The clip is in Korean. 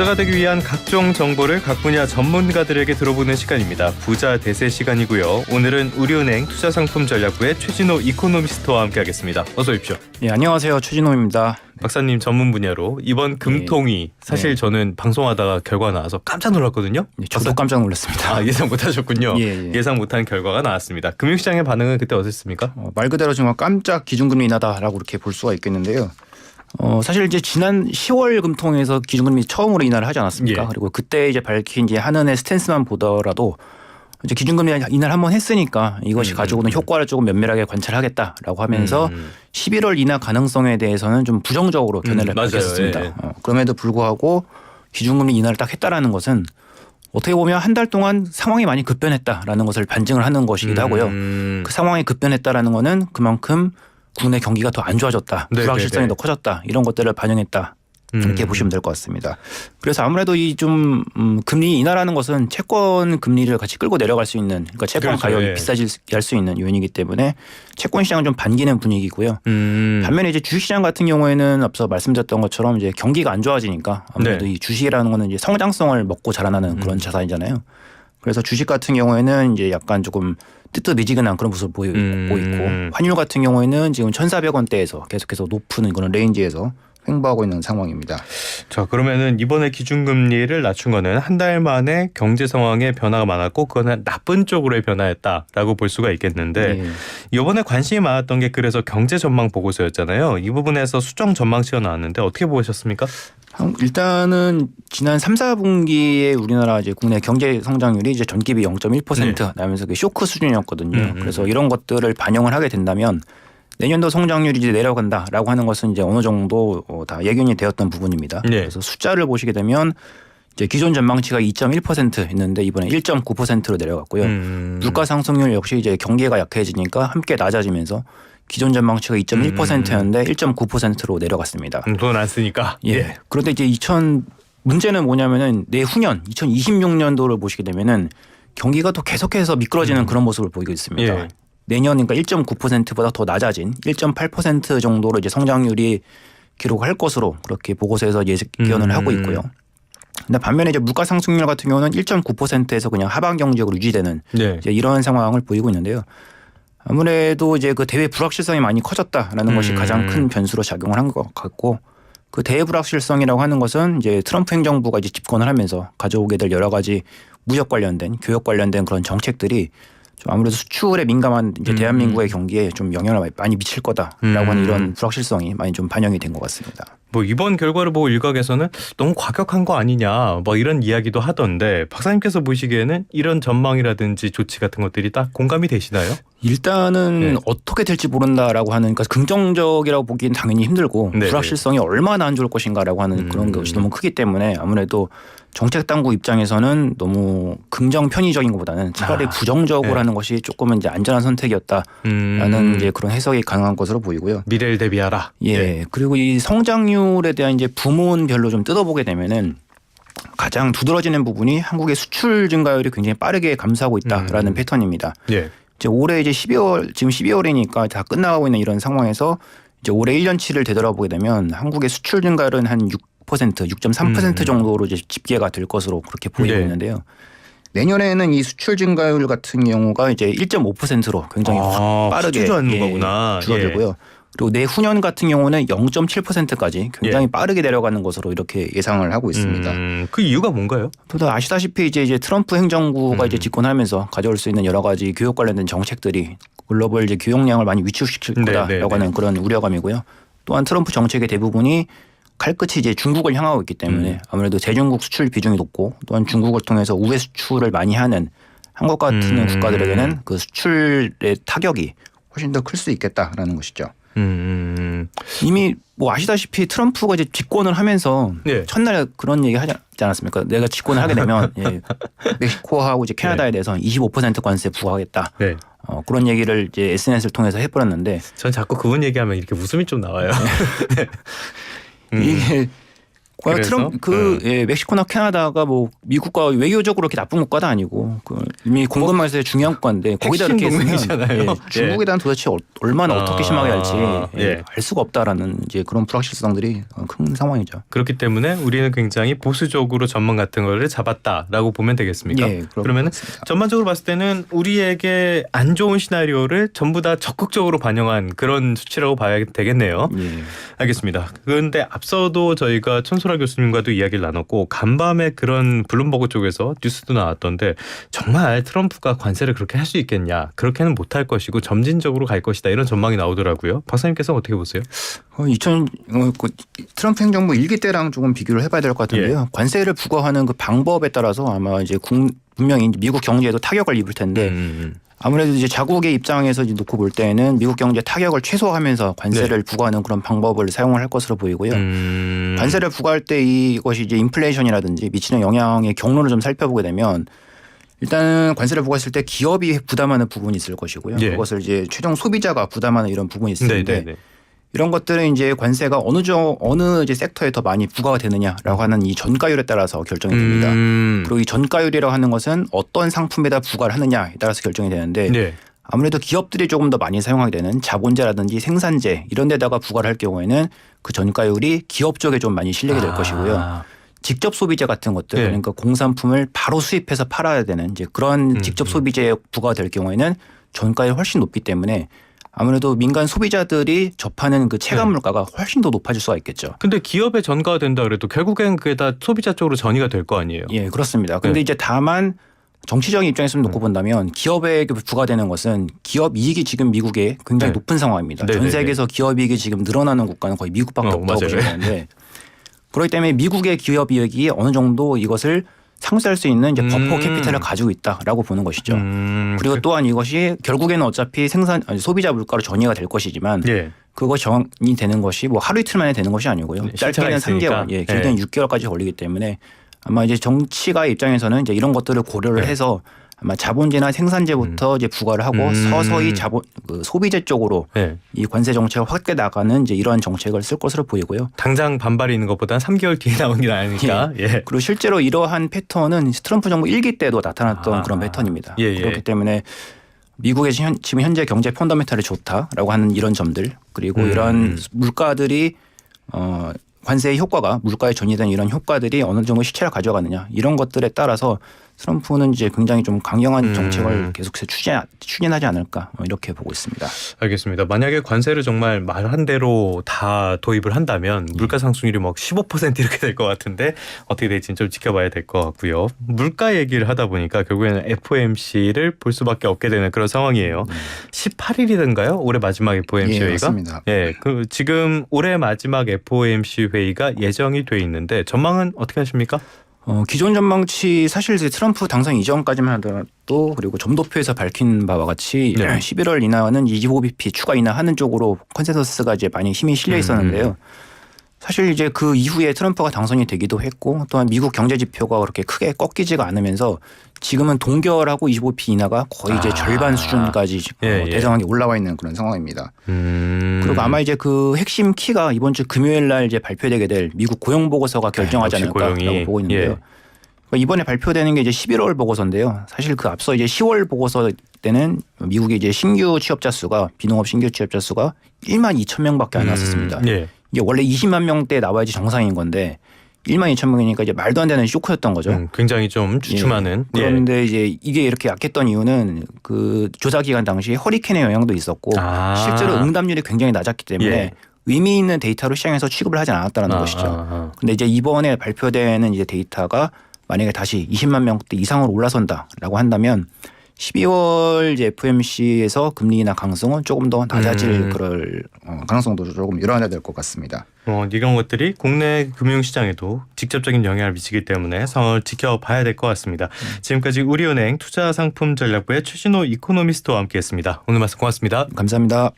부자가 되기 위한 각종 정보를 각 분야 전문가들에게 들어보는 시간입니다. 부자 대세 시간이고요. 오늘은 우리은행 투자상품전략부의 최진호 이코노미스트와 함께하겠습니다. 어서 오십시오. 네, 안녕하세요. 최진호입니다. 박사님 전문 분야로 이번 금통위 사실 저는 방송하다가 결과 나와서 깜짝 놀랐거든요. 네, 저도 깜짝 놀랐습니다. 아, 예상 못하셨군요. 예. 예상 못한 결과가 나왔습니다. 금융시장의 반응은 그때 어땠습니까? 말 그대로 정말 깜짝 기준금리 인하다라고 이렇게 볼 수가 있겠는데요. 사실 이제 지난 10월 금통에서 기준금리 처음으로 인하를 하지 않았습니까? 예. 그리고 그때 이제 밝힌 이제 한은의 스탠스만 보더라도 이제 기준금리 인하를 한번 했으니까 이것이 가지고는 효과를 조금 면밀하게 관찰하겠다라고 하면서 11월 인하 가능성에 대해서는 좀 부정적으로 견해를 밝혔습니다. 예. 그럼에도 불구하고 기준금리 인하를 딱 했다라는 것은 어떻게 보면 한 달 동안 상황이 많이 급변했다라는 것을 반증을 하는 것이기도 하고요. 그 상황이 급변했다라는 것은 그만큼 국내 경기가 더 안 좋아졌다. 불확실성이 더 커졌다. 이런 것들을 반영했다. 이렇게 보시면 될 것 같습니다. 그래서 아무래도 이 좀 금리 인하라는 것은 채권 금리를 같이 끌고 내려갈 수 있는, 그러니까 채권 가격이 비싸지게 할 수 있는 요인이기 때문에 채권 시장은 좀 반기는 분위기고요. 반면에 이제 주식시장 같은 경우에는 앞서 말씀드렸던 것처럼 이제 경기가 안 좋아지니까 아무래도 이 주식이라는 거는 이제 성장성을 먹고 자라나는 그런 자산이잖아요. 그래서 주식 같은 경우에는 이제 약간 조금 뜨뜻미지근한 그런 모습을 보이고 있고, 환율 같은 경우에는 지금 1,400원대에서 계속해서 높은 그런 레인지에서 횡보하고 있는 상황입니다. 자, 그러면은 이번에 기준금리를 낮춘 거는 한 달 만에 경제 상황에 변화가 많았고 그거는 나쁜 쪽으로의 변화였다라고 볼 수가 있겠는데 이번에 관심이 많았던 게 그래서 경제 전망 보고서였잖아요. 이 부분에서 수정 전망치가 나왔는데 어떻게 보셨습니까? 일단은 지난 3, 4분기에 우리나라 이제 국내 경제 성장률이 이제 전기비 0.1% 나면서 그 쇼크 수준이었거든요. 그래서 이런 것들을 반영을 하게 된다면 내년도 성장률이 이제 내려간다라고 하는 것은 이제 어느 정도 다 예견이 되었던 부분입니다. 그래서 숫자를 보시게 되면 이제 기존 전망치가 2.1% 있는데 이번에 1.9%로 내려갔고요. 물가 상승률 역시 이제 경기가 약해지니까 함께 낮아지면서 기존 전망치가 2.1%였는데 1.9%로 내려갔습니다. 돈 안 쓰니까. 예. 그런데 이제 문제는 뭐냐면은 내후년 2026년도를 보시게 되면은 경기가 또 계속해서 미끄러지는 그런 모습을 보이고 있습니다. 내년 그러니까 1.9%보다 더 낮아진 1.8% 정도로 이제 성장률이 기록할 것으로 그렇게 보고서에서 예견을 하고 있고요. 근데 반면에 이제 물가 상승률 같은 경우는 1.9%에서 그냥 하방 경직으로 유지되는 이제 이런 상황을 보이고 있는데요. 아무래도 이제 그 대외 불확실성이 많이 커졌다라는 것이 가장 큰 변수로 작용을 한 것 같고, 그 대외 불확실성이라고 하는 것은 이제 트럼프 행정부가 이제 집권을 하면서 가져오게 될 여러 가지 무역 관련된, 교역 관련된 그런 정책들이 좀 아무래도 수출에 민감한 이제 대한민국의 경기에 좀 영향을 많이 미칠 거다라고 하는 이런 불확실성이 많이 좀 반영이 된 것 같습니다. 뭐 이번 결과를 보고 일각에서는 너무 과격한 거 아니냐 뭐 이런 이야기도 하던데 박사님께서 보시기에는 이런 전망이라든지 조치 같은 것들이 딱 공감이 되시나요? 일단은 어떻게 될지 모른다라고 하는, 그러니까 긍정적이라고 보기엔 당연히 힘들고 불확실성이 얼마나 안 좋을 것인가라고 하는 그런 것이 너무 크기 때문에 아무래도 정책 당국 입장에서는 너무 긍정 편의적인 것보다는 차라리 부정적으로 하는 것이 조금은 이제 안전한 선택이었다라는 이제 그런 해석이 가능한 것으로 보이고요. 미래를 대비하라. 그리고 이 성장률에 대한 이제 부문별로 좀 뜯어보게 되면은 가장 두드러지는 부분이 한국의 수출 증가율이 굉장히 빠르게 감소하고 있다라는 패턴입니다. 이제 올해 이제 12월, 지금 12월이니까 다 끝나가고 있는 이런 상황에서 이제 올해 1년치를 되돌아보게 되면 한국의 수출 증가율은 한 6.3% 정도로 이제 집계가 될 것으로 그렇게 보이고 있는데요. 내년에는 이 수출 증가율 같은 경우가 이제 1.5%로 굉장히 확 빠르게 줄어들고요. 그리고 내후년 같은 경우는 0.7%까지 굉장히 빠르게 내려가는 것으로 이렇게 예상을 하고 있습니다. 그 이유가 뭔가요? 또 아시다시피 이제 트럼프 행정부가 이제 집권하면서 가져올 수 있는 여러 가지 교육 관련된 정책들이 글로벌 이제 교역량을 많이 위축시킬 거다라고 하는 그런 우려감이고요. 또한 트럼프 정책의 대부분이 칼끝이 이제 중국을 향하고 있기 때문에 아무래도 대중국 수출 비중이 높고 또한 중국을 통해서 우회 수출을 많이 하는 한국 같은 국가들에게는 그 수출의 타격이 훨씬 더 클 수 있겠다라는 것이죠. 이미 뭐 아시다시피 트럼프가 이제 집권을 하면서 첫날에 그런 얘기 하지 않았습니까? 내가 집권을 하게 되면 멕시코하고 이제 캐나다에 대해서 25% 관세 부과하겠다. 그런 얘기를 이제 SNS를 통해서 해버렸는데, 전 자꾸 그분 얘기하면 이렇게 웃음이 좀 나와요. 이게 그래서 멕시코나 캐나다가 뭐 미국과 외교적으로 그렇게 나쁜 국가도 아니고 이미 공급망에서의 중요한 국가인데 거기다 이렇게 동맹이잖아요. 중국에 대한 도대체 얼마나 어떻게 심하게 할지 알 수가 없다라는 이제 그런 불확실성들이 큰 상황이죠. 그렇기 때문에 우리는 굉장히 보수적으로 전망 같은 거를 잡았다라고 보면 되겠습니까? 그러면 전반적으로 봤을 때는 우리에게 안 좋은 시나리오를 전부 다 적극적으로 반영한 그런 수치라고 봐야 되겠네요. 알겠습니다. 그런데 앞서도 저희가 천소라 교수님과도 이야기를 나눴고 간밤에 그런 블룸버그 쪽에서 뉴스도 나왔던데 정말 트럼프가 관세를 그렇게 할 수 있겠냐. 그렇게는 못할 것이고 점진적으로 갈 것이다. 이런 전망이 나오더라고요. 박사님께서 어떻게 보세요? 트럼프 행정부 1기 때랑 조금 비교를 해봐야 될 것 같은데요. 관세를 부과하는 그 방법에 따라서 아마 이제 분명히 미국 경제에도 타격을 입을 텐데 아무래도 이제 자국의 입장에서 이제 놓고 볼 때는 미국 경제 타격을 최소화하면서 관세를 부과하는 그런 방법을 사용을 할 것으로 보이고요. 관세를 부과할 때 이것이 이제 인플레이션이라든지 미치는 영향의 경로를 좀 살펴보게 되면 일단은 관세를 부과했을 때 기업이 부담하는 부분이 있을 것이고요. 그것을 이제 최종 소비자가 부담하는 이런 부분이 있을 텐데 이런 것들은 이제 관세가 어느 이제 섹터에 더 많이 부과가 되느냐라고 하는 이 전가율에 따라서 결정이 됩니다. 그리고 이 전가율이라고 하는 것은 어떤 상품에다 부과를 하느냐에 따라서 결정이 되는데 아무래도 기업들이 조금 더 많이 사용하게 되는 자본재라든지 생산재 이런 데다가 부과를 할 경우에는 그 전가율이 기업 쪽에 좀 많이 실리게 될 것이고요. 직접 소비재 같은 것들 그러니까 공산품을 바로 수입해서 팔아야 되는 이제 그런 직접 소비재에 부과가 될 경우에는 전가율이 훨씬 높기 때문에 아무래도 민간 소비자들이 접하는 그 체감 물가가 훨씬 더 높아질 수가 있겠죠. 근데 기업에 전가가 된다 그래도 결국엔 그게 다 소비자 쪽으로 전이가 될 거 아니에요. 예, 그렇습니다. 근데 이제 다만 정치적인 입장에서 놓고 본다면 기업에 부과되는 것은 기업 이익이 지금 미국에 굉장히 높은 상황입니다. 전 세계에서 기업 이익이 지금 늘어나는 국가는 거의 미국밖에 없다고 보시면 되는데 그렇기 때문에 미국의 기업 이익이 어느 정도 이것을 상쇄할 수 있는 이제 버퍼 캐피탈을 가지고 있다라고 보는 것이죠. 그리고 또한 이것이 결국에는 어차피 소비자 물가로 전이가 될 것이지만 그것이 정이 되는 것이 뭐 하루 이틀 만에 되는 것이 아니고요. 짧게는 3개월, 길게는 6개월까지 걸리기 때문에 아마 이제 정치가의 입장에서는 이제 이런 것들을 고려를 해서 아마 자본재나 생산재부터 이제 부과를 하고 서서히 소비재 쪽으로 이 관세 정책을 확대 나가는 이제 이러한 정책을 쓸 것으로 보이고요. 당장 반발이 있는 것보다 3개월 뒤에 나오는 게 나으니까. 그리고 실제로 이러한 패턴은 트럼프 정부 1기 때도 나타났던 그런 패턴입니다. 그렇기 때문에 미국의 지금 현재 경제 펀더멘탈이 좋다라고 하는 이런 점들 그리고 이런 물가들이 관세의 효과가 물가에 전이된 이런 효과들이 어느 정도 실체를 가져가느냐 이런 것들에 따라서 트럼프는 이제 굉장히 좀 강경한 정책을 계속해서 추진하지 않을까 이렇게 보고 있습니다. 알겠습니다. 만약에 관세를 정말 말한 대로 다 도입을 한다면 물가 상승률이 막 15% 이렇게 될 것 같은데 어떻게 될지는 좀 지켜봐야 될 것 같고요. 물가 얘기를 하다 보니까 결국에는 FOMC를 볼 수밖에 없게 되는 그런 상황이에요. 18일이던가요? 올해 마지막 FOMC 회의가? 맞습니다. 지금 올해 마지막 FOMC 회의가 예정이 돼 있는데 전망은 어떻게 하십니까? 기존 전망치 사실 이제 트럼프 당선 이전까지만 하더라도 그리고 점도표에서 밝힌 바와 같이 11월 인하는 25bp 추가 인하하는 쪽으로 컨센서스가 이제 많이 힘이 실려 있었는데요. 사실 이제 그 이후에 트럼프가 당선이 되기도 했고 또한 미국 경제 지표가 그렇게 크게 꺾이지가 않으면서 지금은 동결하고 25bp 인하가 거의 이제 절반 수준까지 대등하게 올라와 있는 그런 상황입니다. 그리고 아마 이제 그 핵심 키가 이번 주 금요일 날 이제 발표되게 될 미국 고용 보고서가 결정하지 않을까라고 보고 있는데요. 이번에 발표되는 게 이제 11월 보고서인데요. 사실 그 앞서 이제 10월 보고서 때는 미국의 이제 신규 취업자 수가 비농업 신규 취업자 수가 1만 2천 명밖에 안 왔었습니다. 이게 원래 20만 명대 나와야지 정상인 건데 1만 2천 명이니까 이제 말도 안 되는 쇼크였던 거죠. 굉장히 좀 주춤하는. 그런데 이제 이게 이렇게 약했던 이유는 그 조사 기간 당시에 허리케인의 영향도 있었고 실제로 응답률이 굉장히 낮았기 때문에 의미 있는 데이터로 시장에서 취급을 하지 않았다는 것이죠. 근데 이제 이번에 발표되는 이제 데이터가 만약에 다시 20만 명대 이상으로 올라선다라고 한다면 12월 이제 FOMC에서 금리 인하 강성은 조금 더 낮아질 그럴 가능성도 조금 일어나야 될 것 같습니다. 이런 것들이 국내 금융시장에도 직접적인 영향을 미치기 때문에 상황을 지켜봐야 될 것 같습니다. 지금까지 우리은행 투자상품전략부의 최신호 이코노미스트와 함께했습니다. 오늘 말씀 고맙습니다. 감사합니다.